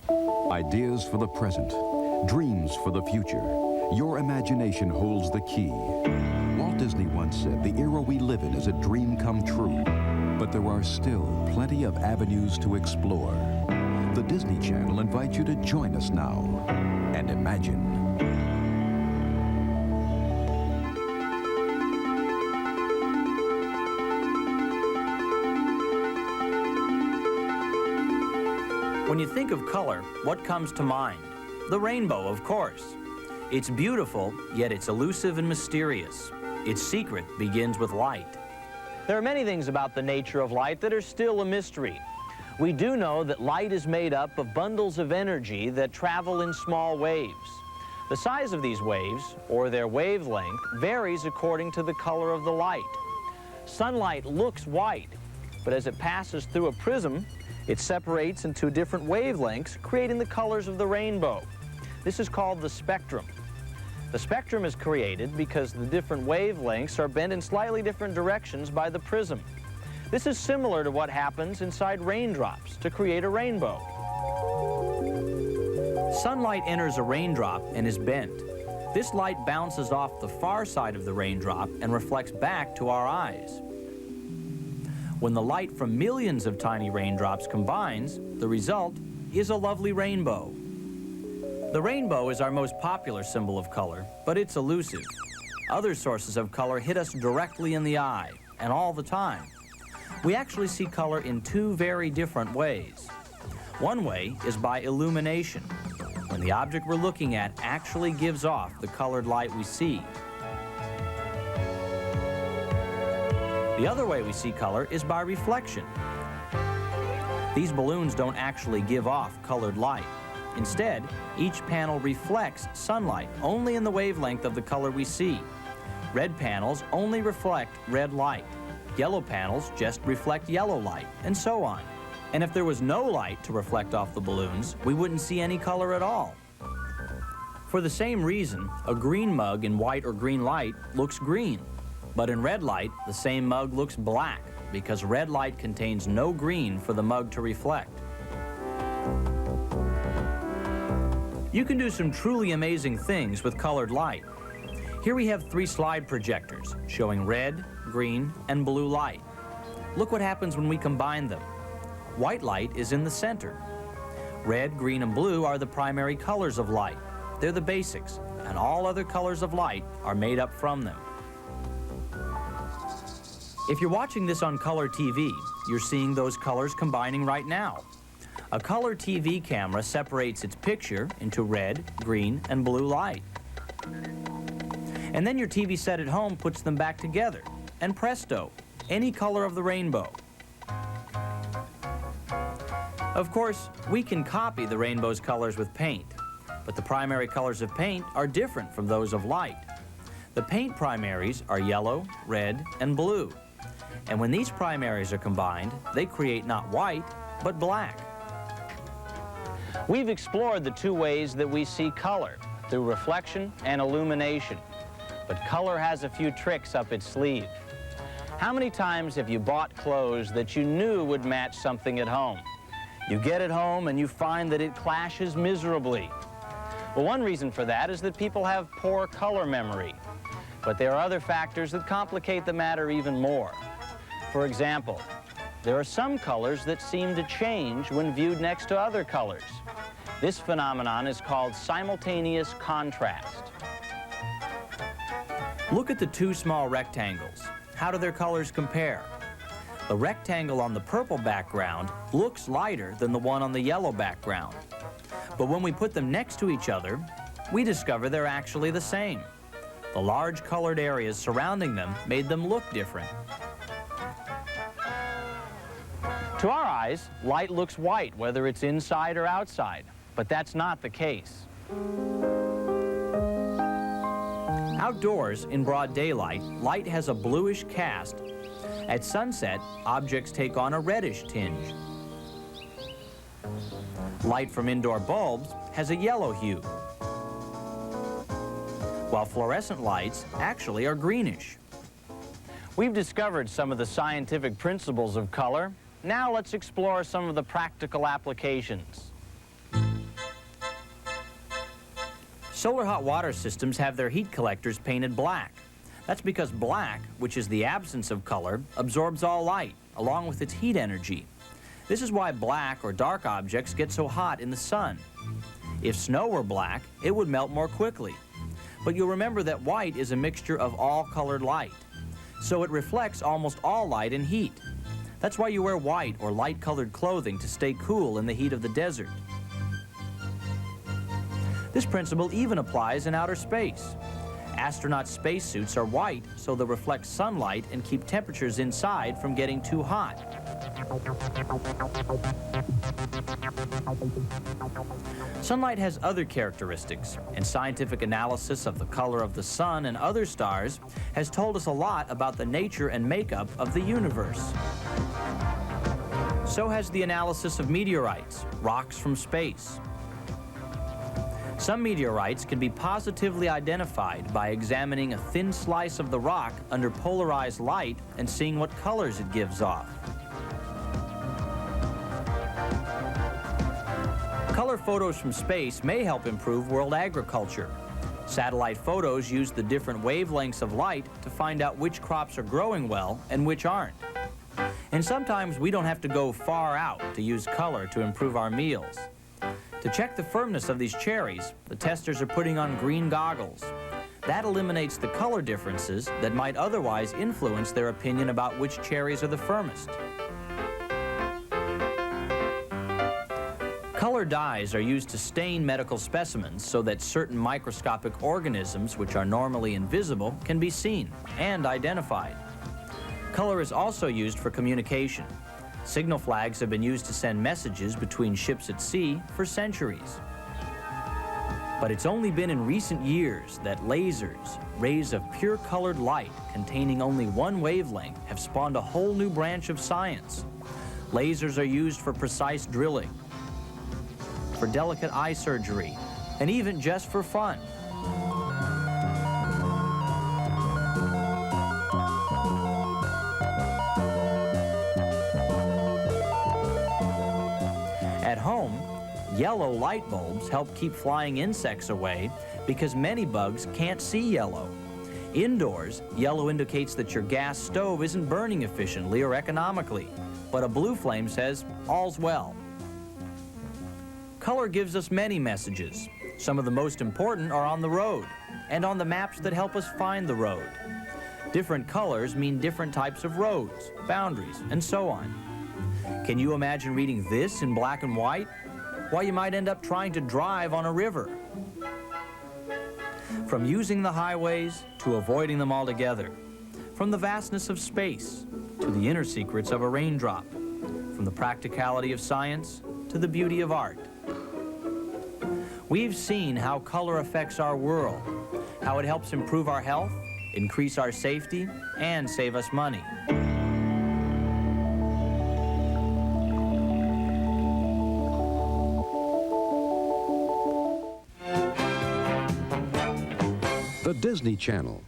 Ideas for the present, dreams for the future. Your imagination holds the key. Walt Disney once said the era we live in is a dream come true. But there are still plenty of avenues to explore. The Disney Channel invites you to join us now and imagine. When you think of color, what comes to mind? The rainbow, of course. It's beautiful, yet it's elusive and mysterious. Its secret begins with light. There are many things about the nature of light that are still a mystery. We do know that light is made up of bundles of energy that travel in small waves. The size of these waves, or their wavelength, varies according to the color of the light. Sunlight looks white, but as it passes through a prism, it separates into different wavelengths, creating the colors of the rainbow. This is called the spectrum. The spectrum is created because the different wavelengths are bent in slightly different directions by the prism. This is similar to what happens inside raindrops to create a rainbow. Sunlight enters a raindrop and is bent. This light bounces off the far side of the raindrop and reflects back to our eyes. When the light from millions of tiny raindrops combines, the result is a lovely rainbow. The rainbow is our most popular symbol of color, but it's elusive. Other sources of color hit us directly in the eye, and all the time. We actually see color in two very different ways. One way is by illumination, when the object we're looking at actually gives off the colored light we see. The other way we see color is by reflection. These balloons don't actually give off colored light. Instead, each panel reflects sunlight only in the wavelength of the color we see. Red panels only reflect red light. Yellow panels just reflect yellow light, and so on. And if there was no light to reflect off the balloons, we wouldn't see any color at all. For the same reason, a green mug in white or green light looks green. But in red light, the same mug looks black because red light contains no green for the mug to reflect. You can do some truly amazing things with colored light. Here we have 3 slide projectors showing red, green, and blue light. Look what happens when we combine them. White light is in the center. Red, green, and blue are the primary colors of light. They're the basics, and all other colors of light are made up from them. If you're watching this on color TV, you're seeing those colors combining right now. A color TV camera separates its picture into red, green, and blue light. And then your TV set at home puts them back together, and presto, any color of the rainbow. Of course, we can copy the rainbow's colors with paint, but the primary colors of paint are different from those of light. The paint primaries are yellow, red, and blue. And when these primaries are combined, they create not white, but black. We've explored the 2 ways that we see color, through reflection and illumination. But color has a few tricks up its sleeve. How many times have you bought clothes that you knew would match something at home? You get it home and you find that it clashes miserably. Well, one reason for that is that people have poor color memory. But there are other factors that complicate the matter even more. For example, there are some colors that seem to change when viewed next to other colors. This phenomenon is called simultaneous contrast. Look at the 2 small rectangles. How do their colors compare? The rectangle on the purple background looks lighter than the one on the yellow background. But when we put them next to each other, we discover they're actually the same. The large colored areas surrounding them made them look different. To our eyes, light looks white, whether it's inside or outside, but that's not the case. Outdoors, in broad daylight, light has a bluish cast. At sunset, objects take on a reddish tinge. Light from indoor bulbs has a yellow hue, while fluorescent lights actually are greenish. We've discovered some of the scientific principles of color. Now let's explore some of the practical applications. Solar hot water systems have their heat collectors painted black. That's because black, which is the absence of color, absorbs all light, along with its heat energy. This is why black or dark objects get so hot in the sun. If snow were black, it would melt more quickly. But you'll remember that white is a mixture of all colored light, so it reflects almost all light and heat. That's why you wear white or light-colored clothing to stay cool in the heat of the desert. This principle even applies in outer space. Astronaut spacesuits are white so they'll reflect sunlight and keep temperatures inside from getting too hot. Sunlight has other characteristics, and scientific analysis of the color of the sun and other stars has told us a lot about the nature and makeup of the universe. So has the analysis of meteorites, rocks from space. Some meteorites can be positively identified by examining a thin slice of the rock under polarized light and seeing what colors it gives off. Color photos from space may help improve world agriculture. Satellite photos use the different wavelengths of light to find out which crops are growing well and which aren't. And sometimes we don't have to go far out to use color to improve our meals. To check the firmness of these cherries, the testers are putting on green goggles. That eliminates the color differences that might otherwise influence their opinion about which cherries are the firmest. Color dyes are used to stain medical specimens so that certain microscopic organisms which are normally invisible can be seen and identified. Color is also used for communication. Signal flags have been used to send messages between ships at sea for centuries. But it's only been in recent years that lasers, rays of pure colored light containing only one wavelength, have spawned a whole new branch of science. Lasers are used for precise drilling, for delicate eye surgery, and even just for fun. At home, yellow light bulbs help keep flying insects away because many bugs can't see yellow. Indoors, yellow indicates that your gas stove isn't burning efficiently or economically, but a blue flame says all's well. Color gives us many messages. Some of the most important are on the road and on the maps that help us find the road. Different colors mean different types of roads, boundaries, and so on. Can you imagine reading this in black and white? Why, you might end up trying to drive on a river. From using the highways to avoiding them altogether. From the vastness of space to the inner secrets of a raindrop. From the practicality of science to the beauty of art. We've seen how color affects our world, how it helps improve our health, increase our safety, and save us money. The Disney Channel.